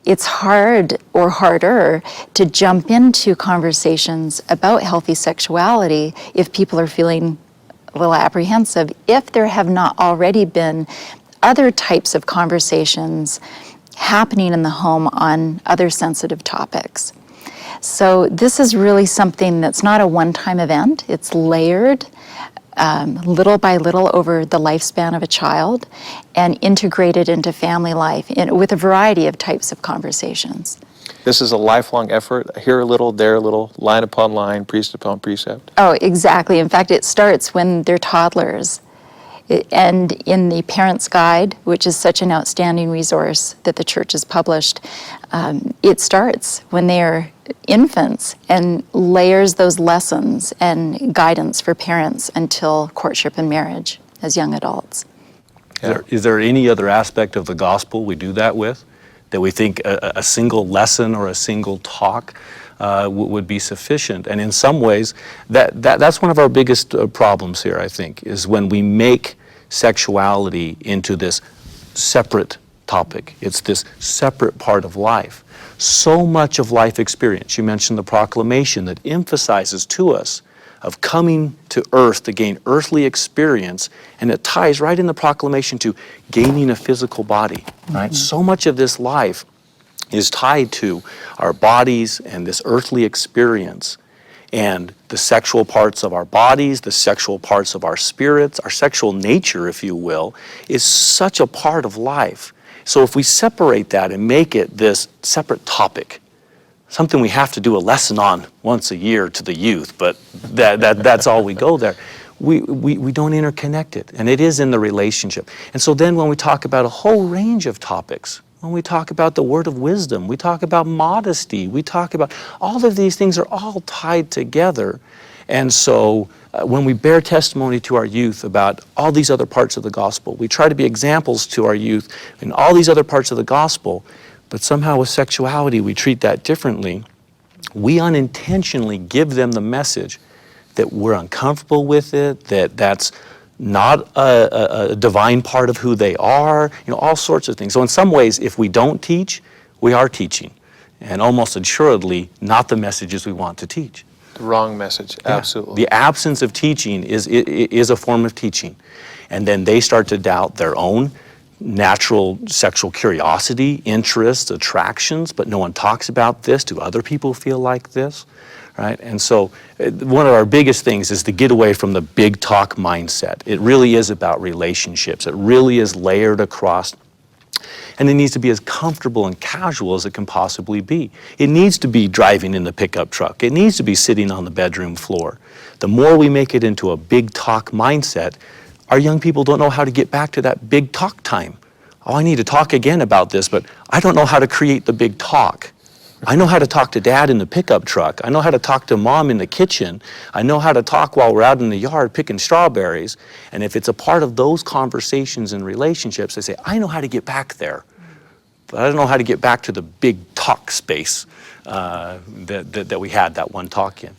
it's hard or harder to jump into conversations about healthy sexuality if people are feeling a little apprehensive, if there have not already been other types of conversations happening in the home on other sensitive topics. So this is really something that's not a one-time event. It's layered little by little over the lifespan of a child and integrated into family life with a variety of types of conversations. This is a lifelong effort, here a little, there a little, line upon line, precept upon precept. Oh, exactly. In fact, it starts when they're toddlers. And in the Parent's Guide, which is such an outstanding resource that the church has published, it starts when they are infants and layers those lessons and guidance for parents until courtship and marriage as young adults. Yeah. Is there any other aspect of the gospel we do that with, that we think a single lesson or a single talk would be sufficient? And in some ways, that's one of our biggest problems here, I think, is when we make sexuality into this separate topic. It's this separate part of life. So much of life experience, you mentioned the proclamation that emphasizes to us of coming to earth to gain earthly experience, and it ties right in the proclamation to gaining a physical body, right? So much of this life is tied to our bodies and this earthly experience, and the sexual parts of our bodies, the sexual parts of our spirits, our sexual nature, if you will, is such a part of life. So if we separate that and make it this separate topic, something we have to do a lesson on once a year to the youth, but that's all we go there. We don't interconnect it, and it is in the relationship. And so then when we talk about a whole range of topics, when we talk about the word of wisdom, we talk about modesty, we talk about all of these things are all tied together. And so when we bear testimony to our youth about all these other parts of the gospel, we try to be examples to our youth in all these other parts of the gospel, but somehow with sexuality we treat that differently. We unintentionally give them the message that we're uncomfortable with it, that's not a divine part of who they are, all sorts of things. So in some ways, if we don't teach, we are teaching, and almost assuredly not the messages we want to teach. The wrong message, absolutely. The absence of teaching is a form of teaching. And then they start to doubt their own natural sexual curiosity, interests, attractions, but no one talks about this. Do other people feel like this? Right? And so one of our biggest things is to get away from the big talk mindset. It really is about relationships. It really is layered across. And it needs to be as comfortable and casual as it can possibly be. It needs to be driving in the pickup truck. It needs to be sitting on the bedroom floor. The more we make it into a big talk mindset, our young people don't know how to get back to that big talk time. Oh, I need to talk again about this, but I don't know how to create the big talk. I know how to talk to dad in the pickup truck. I know how to talk to mom in the kitchen. I know how to talk while we're out in the yard picking strawberries. And if it's a part of those conversations and relationships, they say, I know how to get back there, but I don't know how to get back to the big talk space that we had that one talk in.